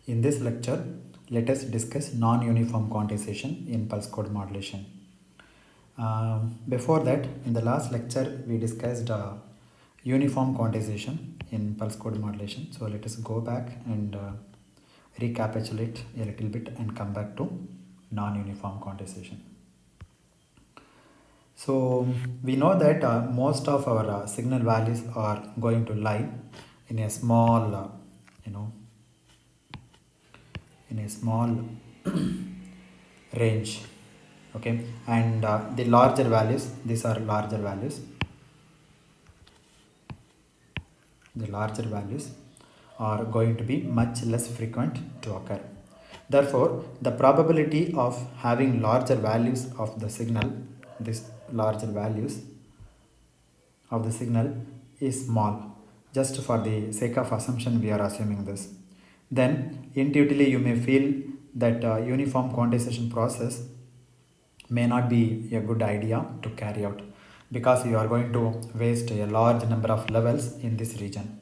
In this lecture, let us discuss non-uniform quantization in pulse code modulation. Before that, in the last lecture, we discussed uniform quantization in pulse code modulation. So let us go back and recapitulate a little bit and come back to non-uniform quantization. So we know that most of our signal values are going to lie in a small, in a small range. Okay, and the larger values, these are larger values. The larger values are going to be much less frequent to occur. Therefore, the probability of having larger values of the signal, these larger values of the signal is small. Just for the sake of assumption, we are assuming this. Then, intuitively, you may feel that uniform quantization process may not be a good idea to carry out because you are going to waste a large number of levels in this region.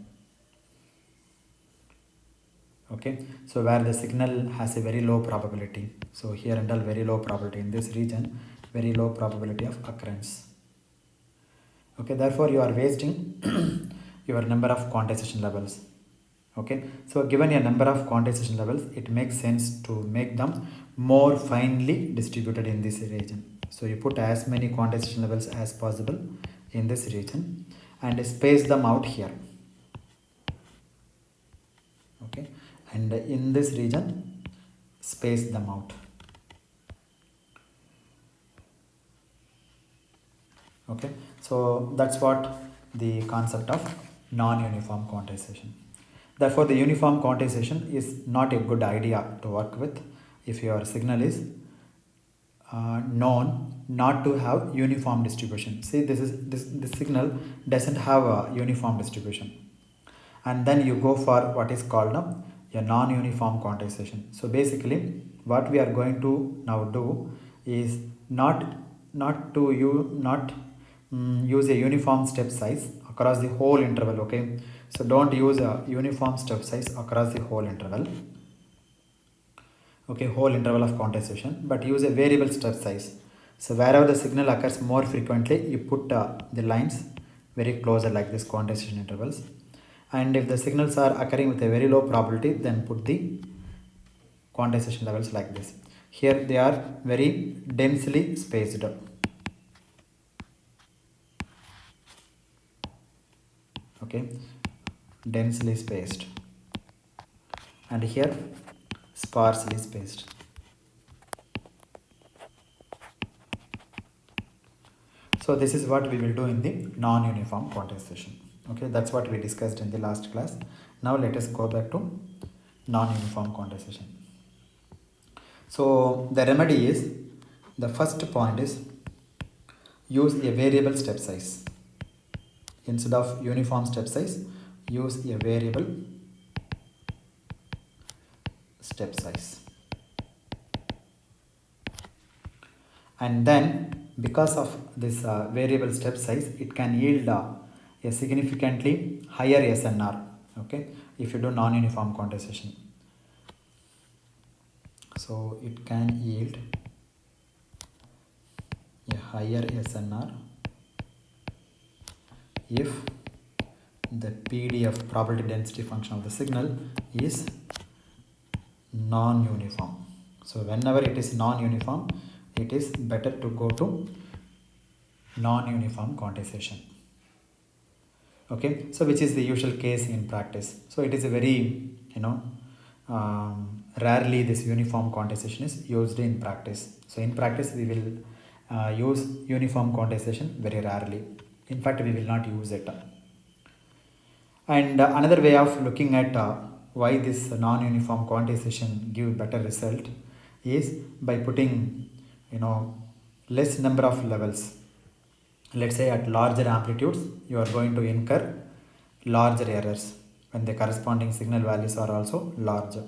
Okay, so where the signal has a very low probability, so here and all very low probability, in this region very low probability of occurrence. Okay, therefore you are wasting your number of quantization levels. Okay, so given a number of quantization levels, it makes sense to make them more finely distributed in this region. So you put as many quantization levels as possible in this region and space them out here. Okay, and in this region space them out. Okay, so that's what the concept of non-uniform quantization. Therefore, the uniform quantization is not a good idea to work with if your signal is known not to have uniform distribution. See, this signal doesn't have a uniform distribution, and then you go for what is called a non-uniform quantization. So basically, what we are going to now do is not use a uniform step size across the whole interval. Okay, so don't use a uniform step size across the whole interval. Okay, whole interval of quantization, but use a variable step size. So wherever the signal occurs more frequently, you put the lines very closer like this quantization intervals. And if the signals are occurring with a very low probability, then put the quantization levels like this. Here they are very densely spaced. Okay, densely spaced, and here sparsely spaced. So this is what we will do in the non-uniform quantization. Okay, that's what we discussed in the last class. Now let us go back to non-uniform quantization. So the remedy is, the first point is use a variable step size. Instead of uniform step size, use a variable step size. And then because of this variable step size, it can yield a significantly higher SNR. Okay, if you do non-uniform quantization, so it can yield a higher SNR if the PDF, probability density function of the signal, is non-uniform. So whenever it is non-uniform, it is better to go to non-uniform quantization. Okay, so which is the usual case in practice. So it is a very rarely this uniform quantization is used in practice. So in practice we will use uniform quantization very rarely. In fact, we will not use it. And another way of looking at why this non-uniform quantization give better result is by putting less number of levels. Let's say at larger amplitudes you are going to incur larger errors when the corresponding signal values are also larger.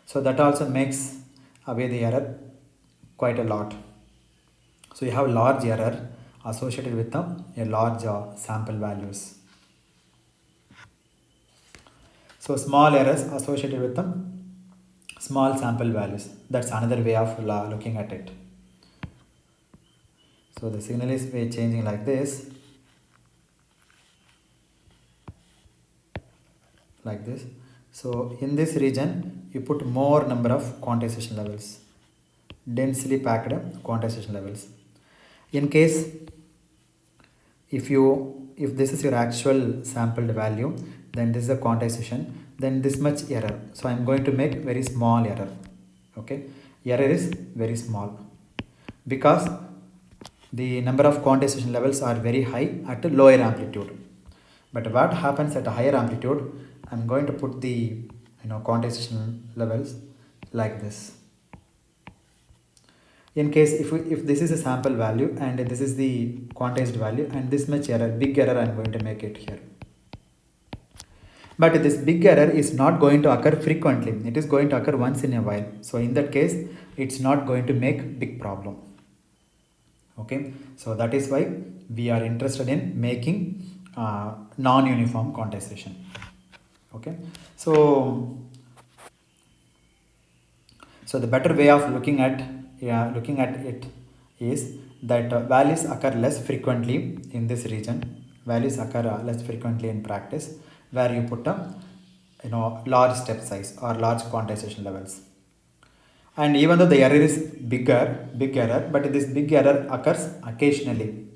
So that also makes away the error quite a lot. So you have large error associated with a large sample values. So small errors associated with small sample values. That's another way of looking at it. So the signal is changing like this, like this. So in this region, you put more number of quantization levels, densely packed quantization levels. In case if this is your actual sampled value, then this is a quantization, then this much error. So I'm going to make very small error. Okay, error is very small because the number of quantization levels are very high at a lower amplitude. But what happens at a higher amplitude, I'm going to put the quantization levels like this. In case if this is a sample value and this is the quantized value, and this much error, big error, I'm going to make it here. But this big error is not going to occur frequently, it is going to occur once in a while. So in that case, it's not going to make big problem. Okay, so that is why we are interested in making non-uniform quantization. Okay, so the better way of looking at it is that values occur less frequently in this region. Values occur less frequently in practice, where you put a large step size or large quantization levels. And even though the error is big error, but this big error occurs occasionally.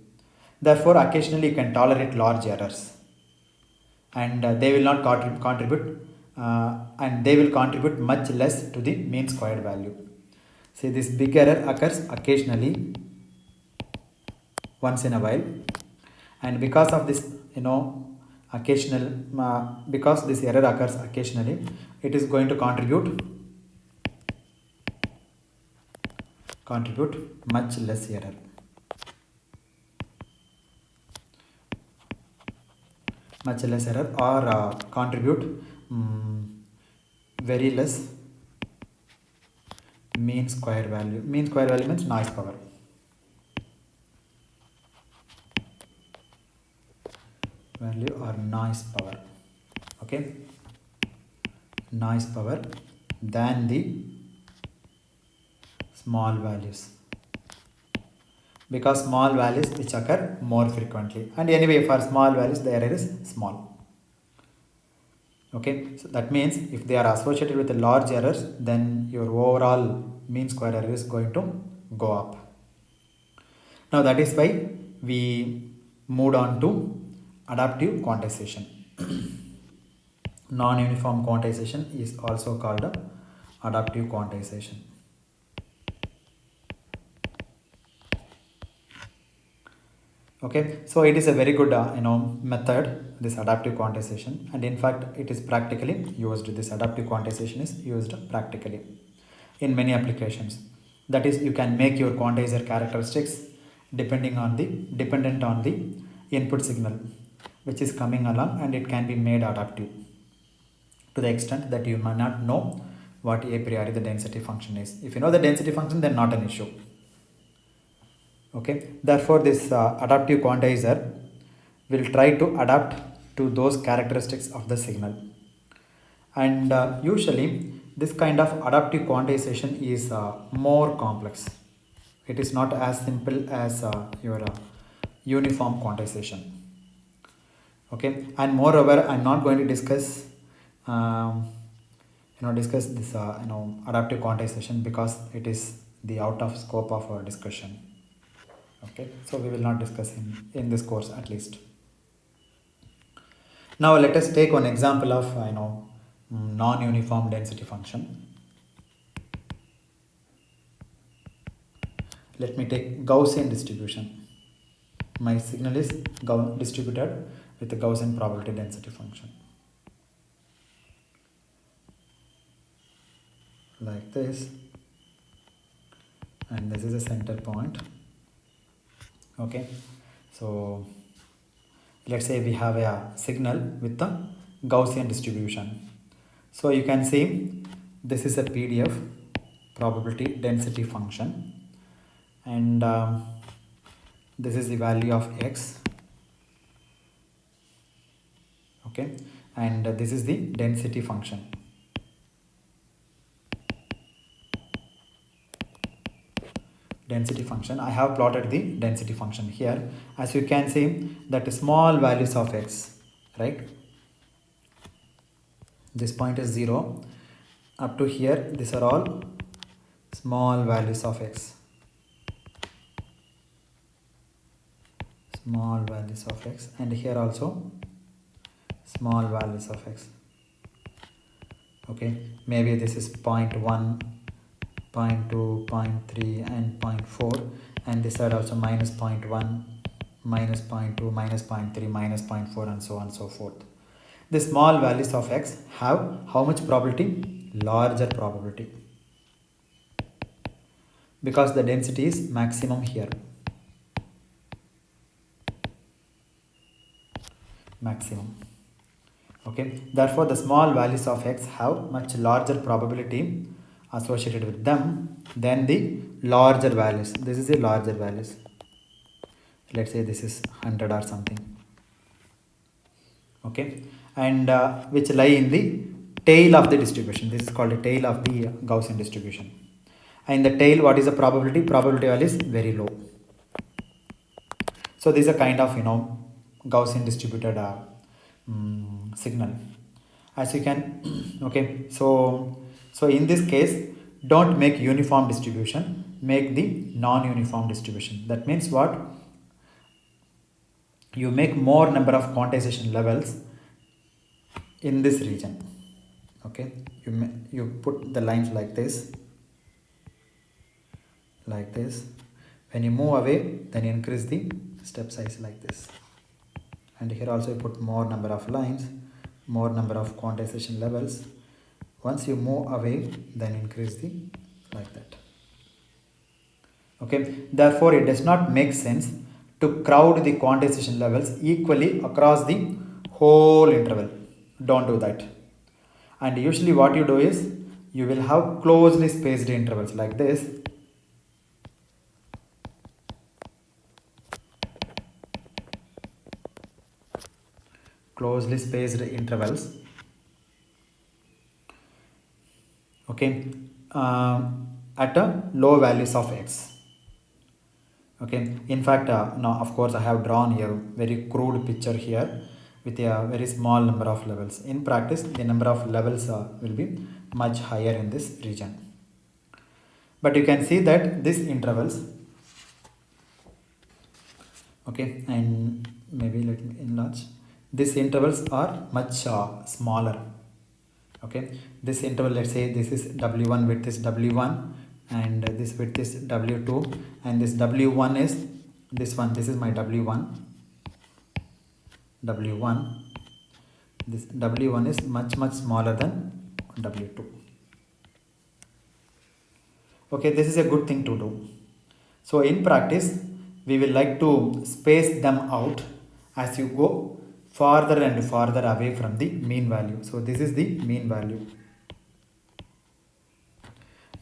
Therefore, occasionally you can tolerate large errors, and they will not contribute and they will contribute much less to the mean squared value. See, this big error occurs occasionally, once in a while, and because of this occasional because this error occurs occasionally, it is going to contribute much less error. Or contribute very less mean square value. Mean square value means noise power. Value or noise power. Okay, noise power than the small values, because small values which occur more frequently, and anyway for small values the error is small. Okay, so that means if they are associated with the large errors, then your overall mean square error is going to go up. Now that is why we moved on to adaptive quantization. Non-uniform quantization is also called adaptive quantization. Okay, so it is a very good method, this adaptive quantization, and in fact it is practically used. This adaptive quantization is used practically in many applications. That is, you can make your quantizer characteristics dependent on the input signal which is coming along, and it can be made adaptive to the extent that you might not know what a priori the density function is. If you know the density function, then not an issue. Okay, therefore this adaptive quantizer will try to adapt to those characteristics of the signal, and usually this kind of adaptive quantization is more complex. It is not as simple as your uniform quantization. Okay, and moreover I'm not going to discuss discuss this adaptive quantization, because it is the out of scope of our discussion. Okay, so we will not discuss in this course at least. Now let us take one example of non-uniform density function. Let me take Gaussian distribution. My signal is distributed with the Gaussian probability density function, like this, and this is a center point. Okay, so let's say we have a signal with the Gaussian distribution. So you can see this is a PDF, probability density function, and this is the value of x. Okay, and this is the density function. density function. I have plotted the density function here. As you can see that small values of x, right? This point is 0 up to here. These are all small values of x. Small values of x, and here also small values of x. Okay, maybe this is 0.1, 0.2, 0.3 and 0.4, and this side also minus 0.1, minus 0.2, minus 0.3, minus 0.4 and so on and so forth. The small values of x have how much probability? Larger probability, because the density is maximum here. Maximum. Okay, therefore the small values of x have much larger probability associated with them than the larger values. This is the larger values. Let's say this is 100 or something. Okay, and which lie in the tail of the distribution. This is called the tail of the Gaussian distribution. And the tail, what is the probability? Probability value is very low. So this is a kind of Gaussian distributed signal, as you can okay. So in this case, don't make uniform distribution, make the non-uniform distribution. That means what? You make more number of quantization levels in this region. Okay, you put the lines like this. When you move away, then you increase the step size like this. And here also you put more number of lines, more number of quantization levels. Once you move away, then increase the like that. Okay, therefore it does not make sense to crowd the quantization levels equally across the whole interval. Don't do that. And usually what you do is, you will have closely spaced intervals like this. Closely spaced intervals. Okay, at low values of x. Okay, in fact, now of course I have drawn a very crude picture here with a very small number of levels. In practice, the number of levels will be much higher in this region. But you can see that these intervals, okay, and maybe let me enlarge. These intervals are much smaller. Okay, this interval, let's say this is w1, width is w1, and this width is w2, and this w1 is this one. This is my w1. This w1 is much smaller than w2. Okay, this is a good thing to do. So in practice, we will like to space them out as you go farther and farther away from the mean value. So this is the mean value.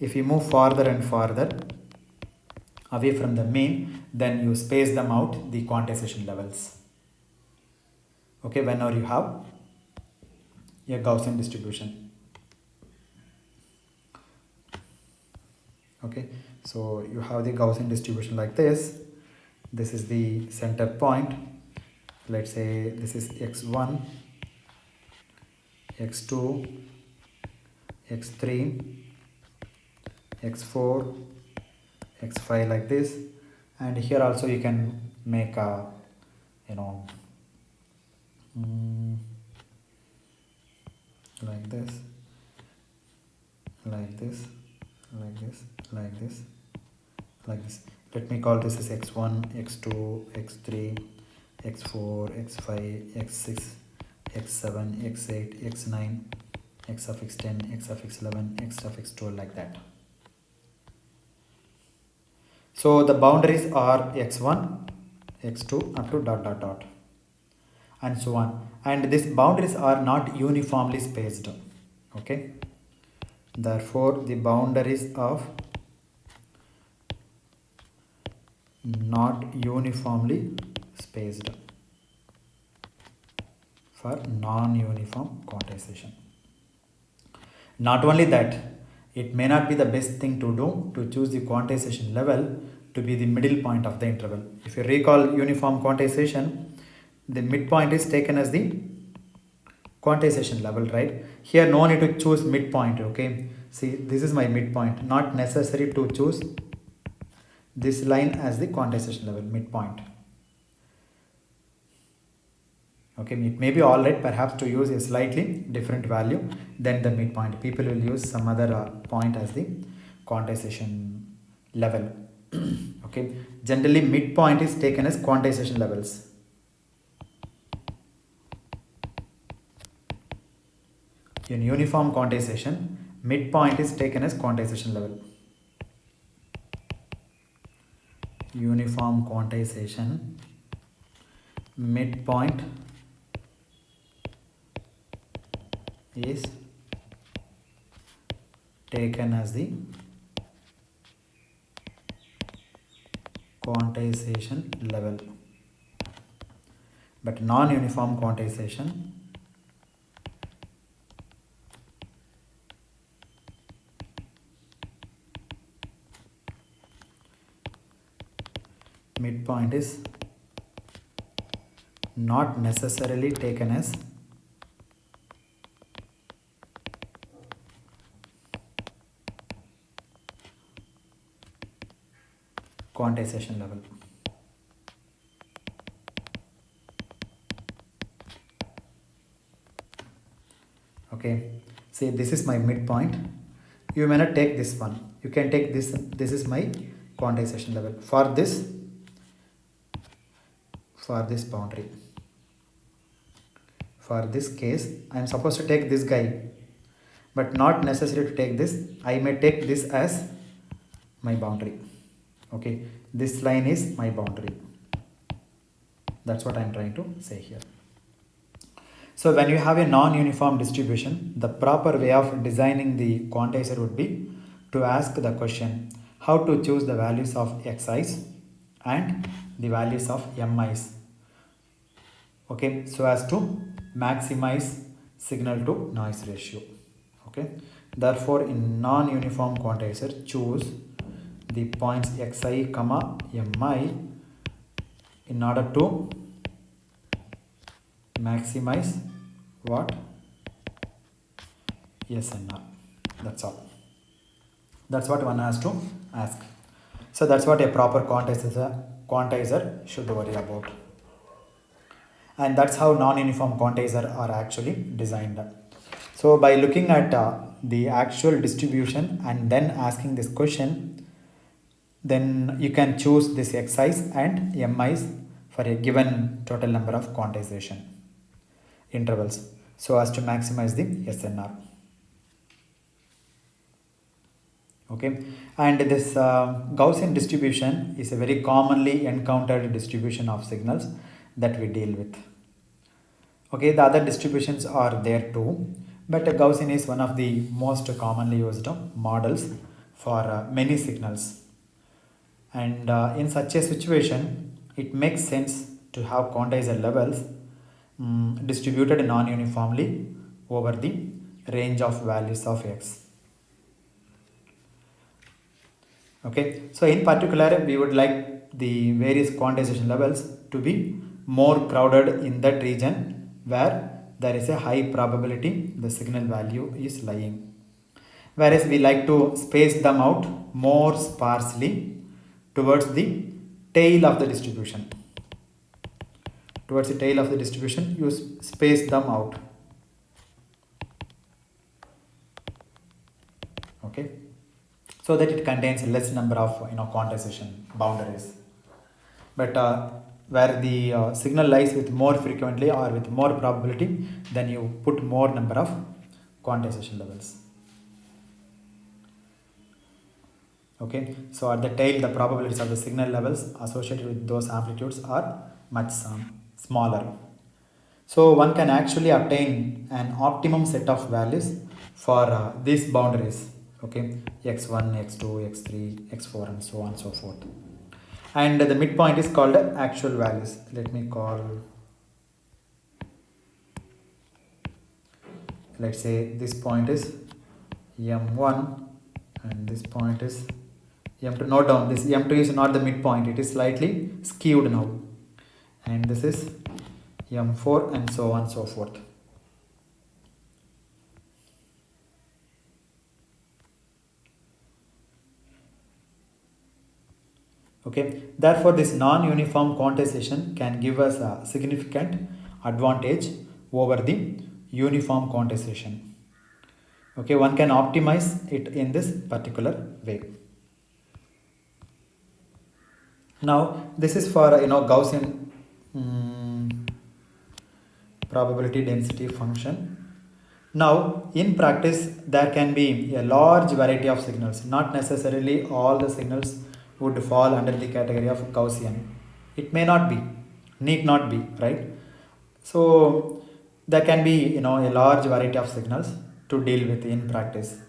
If you move farther and farther away from the mean, then you space them out the quantization levels. Okay, whenever you have a Gaussian distribution. Okay, so you have the Gaussian distribution like this. This is the center point. Let's say this is x1, x2, x3, x4, x5 like this. And here also you can make a like this, like this, like this, like this, like this. Let me call this as x1, x2, x3, x4, x5, x6, x7, x8, x9, x suffix 10, x suffix 11, x suffix 12 like that. So the boundaries are x1, x2 up to dot dot dot and so on. And these boundaries are not uniformly spaced. Okay. Therefore the boundaries of not uniformly spaced for non-uniform quantization. Not only that, It may not be the best thing to do to choose the quantization level to be the middle point of the interval. If you recall uniform quantization, the midpoint is taken as the quantization level, right? Here no need to choose midpoint, okay? See, this is my midpoint, not necessary to choose this line as the quantization level, midpoint. Okay, it may be alright perhaps to use a slightly different value than the midpoint. People will use some other point as the quantization level. Okay, generally midpoint is taken as quantization levels. In uniform quantization, midpoint is taken as quantization level. Uniform quantization, midpoint is taken as the quantization level, but non-uniform quantization midpoint is not necessarily taken as quantization level. Okay, see, this is my midpoint. You may not take this one. You can take this. This is my quantization level for this boundary. For this case, I am supposed to take this guy, but not necessary to take this. I may take this as my boundary. Okay, this line is my boundary. That's what I am trying to say here. So when you have a non-uniform distribution, the proper way of designing the quantizer would be to ask the question how to choose the values of xi's and the values of mi's. Okay, so as to maximize signal to noise ratio. Okay, therefore in non-uniform quantizer, choose the points xi comma mi in order to maximize what? SNR. That's all. That's what one has to ask. So that's what a proper quantizer should worry about. And that's how non-uniform quantizer are actually designed. So by looking at the actual distribution and then asking this question, then you can choose this xi's and mi's for a given total number of quantization intervals so as to maximize the SNR. Okay, and this Gaussian distribution is a very commonly encountered distribution of signals that we deal with. Okay, the other distributions are there too, but Gaussian is one of the most commonly used models for many signals. And in such a situation, it makes sense to have quantizer levels distributed non-uniformly over the range of values of x. Okay, so in particular, we would like the various quantization levels to be more crowded in that region where there is a high probability the signal value is lying. Whereas we like to space them out more sparsely towards the tail of the distribution. Towards the tail of the distribution, you space them out. Okay, so that it contains less number of quantization boundaries. But where the signal lies with more frequently or with more probability, then you put more number of quantization levels. Okay, so at the tail, the probabilities of the signal levels associated with those amplitudes are much smaller. So one can actually obtain an optimum set of values for these boundaries. Okay, x1, x2, x3, x4 and so on and so forth. And the midpoint is called actual values. Let me call, let's say this point is m1 and this point is, you have to note down this m2 is not the midpoint, it is slightly skewed now, and this is m4 and so on and so forth. Okay, therefore this non-uniform quantization can give us a significant advantage over the uniform quantization. Okay, one can optimize it in this particular way. Now this is for Gaussian probability density function. Now in practice there can be a large variety of signals, not necessarily all the signals would fall under the category of Gaussian. It may not be, need not be, right? So there can be a large variety of signals to deal with in practice,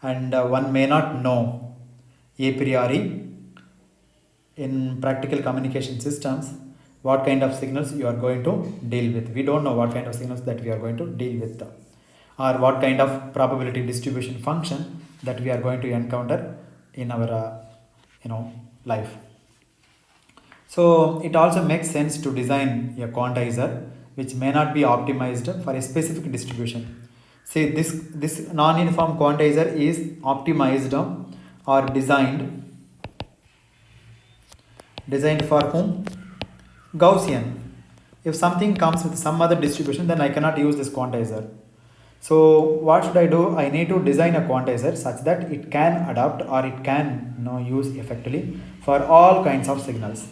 and one may not know a priori in practical communication systems what kind of signals you are going to deal with. We don't know what kind of signals that we are going to deal with, or what kind of probability distribution function that we are going to encounter in our life. So it also makes sense to design a quantizer which may not be optimized for a specific distribution. See, this non-uniform quantizer is optimized or designed for whom? Gaussian. If something comes with some other distribution, then I cannot use this quantizer. So what should I do? I need to design a quantizer such that it can adapt or it can use effectively for all kinds of signals.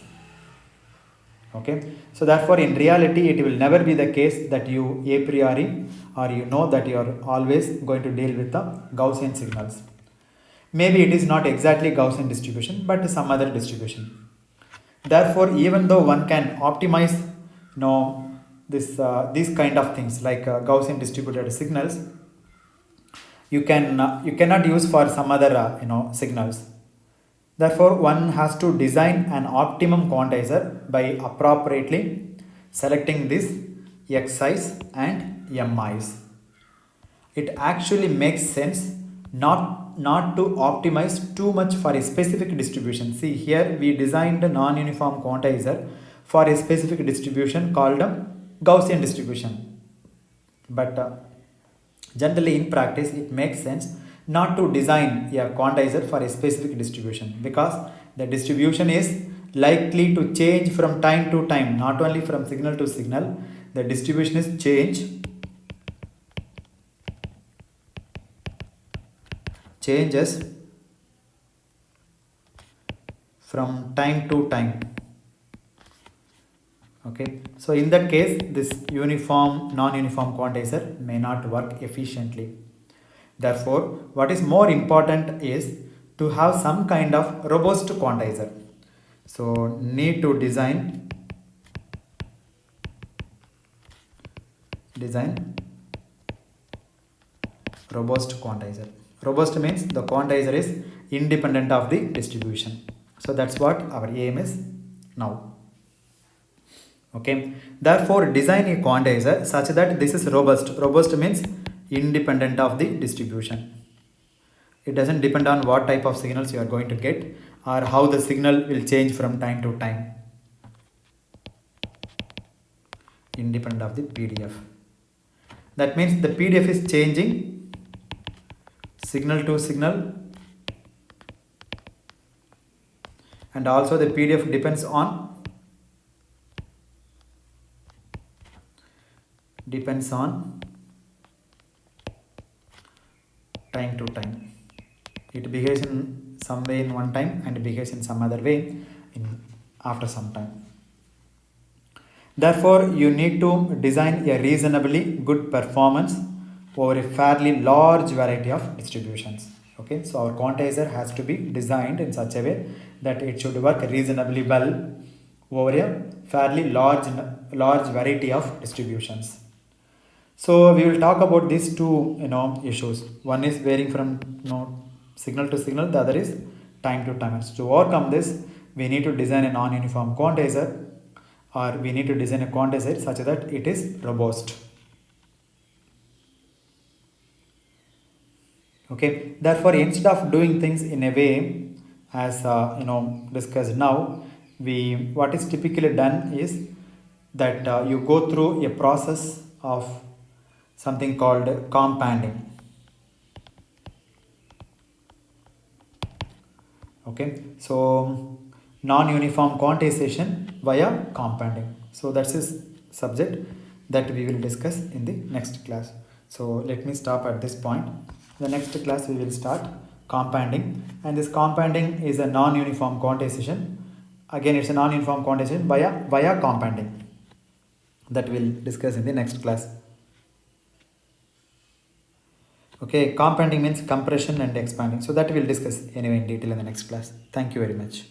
Okay, so therefore in reality it will never be the case that you a priori or that you are always going to deal with the Gaussian signals. Maybe it is not exactly Gaussian distribution but some other distribution. Therefore even though one can optimize these kind of things like Gaussian distributed signals, you cannot use for some other signals. Therefore one has to design an optimum quantizer by appropriately selecting this xi's and mi's. It actually makes sense not to optimize too much for a specific distribution. See, here we designed a non-uniform quantizer for a specific distribution called Gaussian distribution. But generally in practice it makes sense not to design a quantizer for a specific distribution, because the distribution is likely to change from time to time, not only from signal to signal. The distribution is changes from time to time. Okay, so in that case this non-uniform quantizer may not work efficiently. Therefore what is more important is to have some kind of robust quantizer. So need to design robust quantizer. Robust means the quantizer is independent of the distribution. So that's what our aim is now. Okay, therefore design a quantizer such that this is robust. Robust means independent of the distribution. It doesn't depend on what type of signals you are going to get or how the signal will change from time to time. Independent of the PDF. That means the PDF is changing signal to signal, and also the PDF depends on time to time. It behaves in some way in one time and behaves in some other way after some time. Therefore you need to design a reasonably good performance over a fairly large variety of distributions. Okay, so our quantizer has to be designed in such a way that it should work reasonably well over a fairly large variety of distributions. So we will talk about these two issues. One is varying from signal to signal, the other is time to time. So to overcome this, we need to design a non-uniform quantizer, or we need to design a quantizer such that it is robust. Okay, therefore, instead of doing things in a way as discussed now, we what is typically done is that you go through a process of something called compounding. Okay, so non-uniform quantization via compounding. So that's a subject that we will discuss in the next class. So let me stop at this point. The next class we will start compounding, and this compounding is a non-uniform quantization. Again, it's a non-uniform quantization via compounding that we'll discuss in the next class. Okay, compounding means compression and expanding. So that we'll discuss anyway in detail in the next class. Thank you very much.